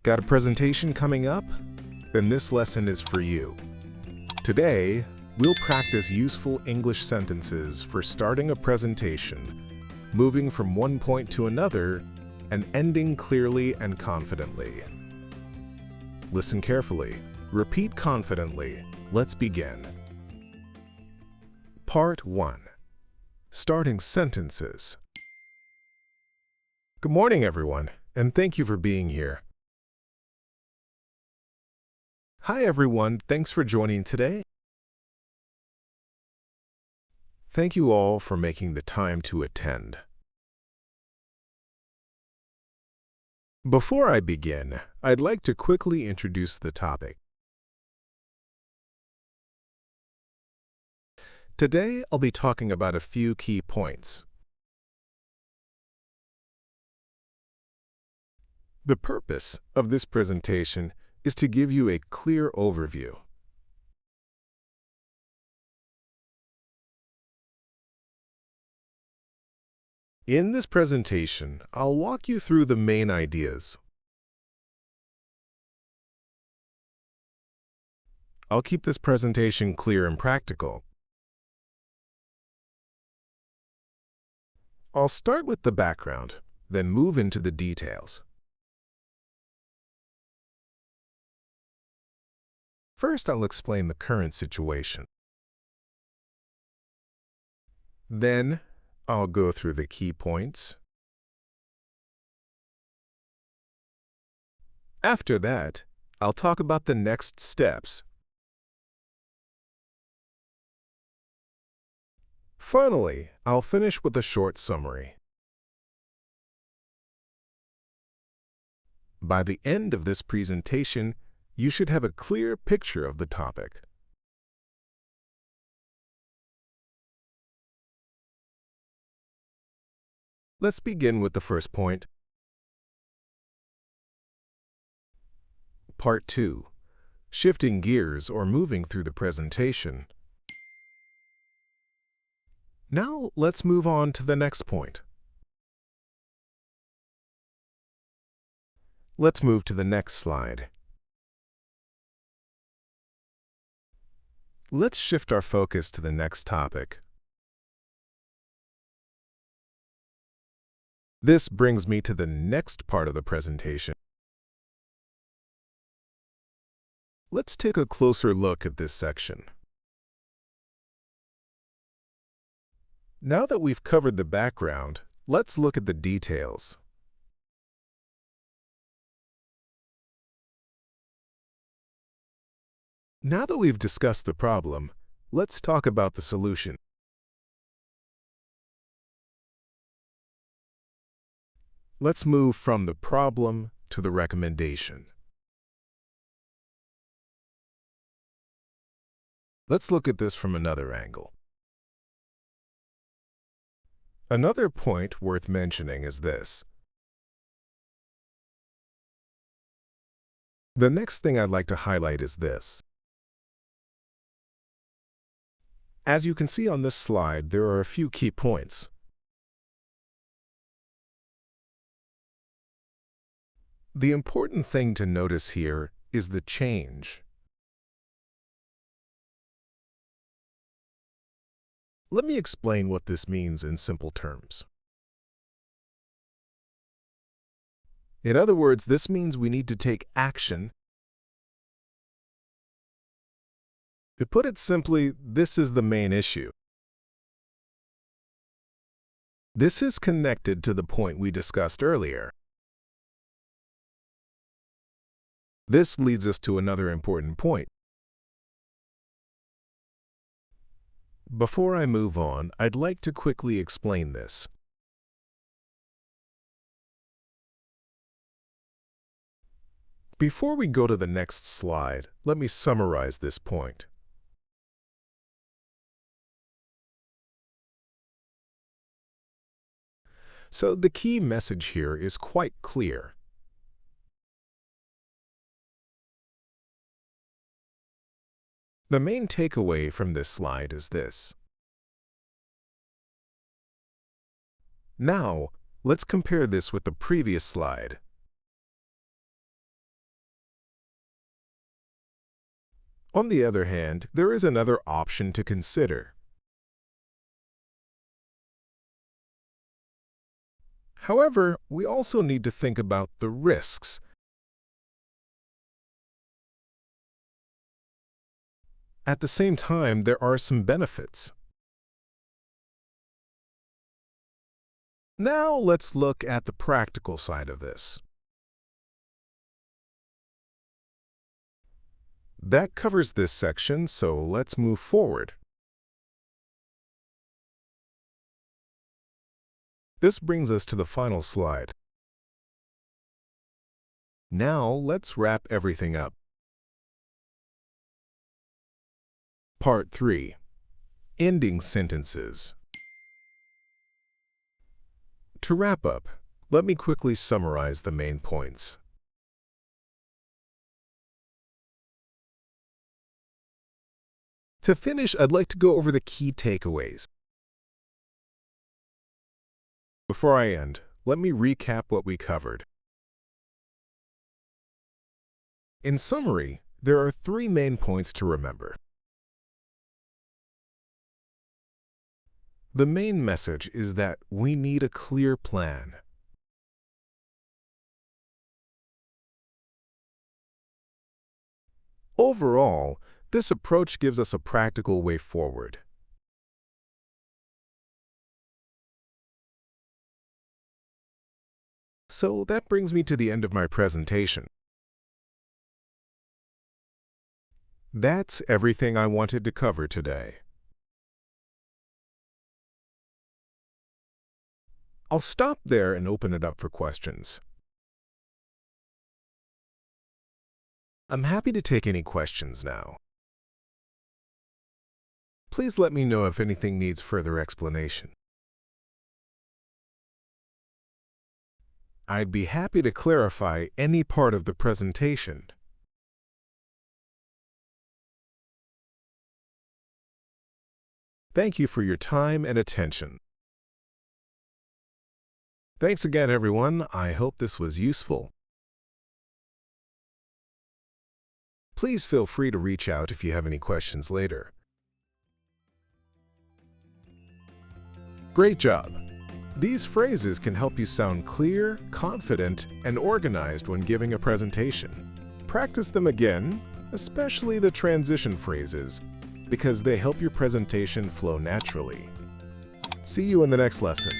Got a presentation coming up? Then this lesson is for you. Today, we'll practice useful English sentences for starting a presentation, moving from one point to another, and ending clearly and confidently. Listen carefully. Repeat confidently. Let's begin. Part 1. Starting sentences. Good morning, everyone, and thank you for being here. Hi, everyone. Thanks for joining today. Thank you all for making the time to attend. Before I begin, I'd like to quickly introduce the topic. Today, I'll be talking about a few key points. The purpose of this presentation is to give you a clear overview. In this presentation, I'll walk you through the main ideas. I'll keep this presentation clear and practical. I'll start with the background, then move into the details. First, I'll explain the current situation. Then, I'll go through the key points. After that, I'll talk about the next steps. Finally, I'll finish with a short summary. By the end of this presentation, you should have a clear picture of the topic. Let's begin with the first point. Part 2. Shifting gears or moving through the presentation. Now, let's move on to the next point. Let's move to the next slide. Let's shift our focus to the next topic. This brings me to the next part of the presentation. Let's take a closer look at this section. Now that we've covered the background, let's look at the details. Now that we've discussed the problem, let's talk about the solution. Let's move from the problem to the recommendation. Let's look at this from another angle. Another point worth mentioning is this. The next thing I'd like to highlight is this. As you can see on this slide, there are a few key points. The important thing to notice here is the change. Let me explain what this means in simple terms. In other words, this means we need to take action. To put it simply, this is the main issue. This is connected to the point we discussed earlier. This leads us to another important point. Before I move on, I'd like to quickly explain this. Before we go to the next slide, let me summarize this point. So the key message here is quite clear. The main takeaway from this slide is this. Now, let's compare this with the previous slide. On the other hand, there is another option to consider. However, we also need to think about the risks. At the same time, there are some benefits. Now let's look at the practical side of this. That covers this section, so let's move forward. This brings us to the final slide. Now let's wrap everything up. Part 3. Ending sentences. To wrap up, let me quickly summarize the main points. To finish, I'd like to go over the key takeaways. Before I end, let me recap what we covered. In summary, there are 3 main points to remember. The main message is that we need a clear plan. Overall, this approach gives us a practical way forward. So that brings me to the end of my presentation. That's everything I wanted to cover today. I'll stop there and open it up for questions. I'm happy to take any questions now. Please let me know if anything needs further explanation. I'd be happy to clarify any part of the presentation. Thank you for your time and attention. Thanks again, everyone. I hope this was useful. Please feel free to reach out if you have any questions later. Great job! These phrases can help you sound clear, confident, and organized when giving a presentation. Practice them again, especially the transition phrases, because they help your presentation flow naturally. See you in the next lesson.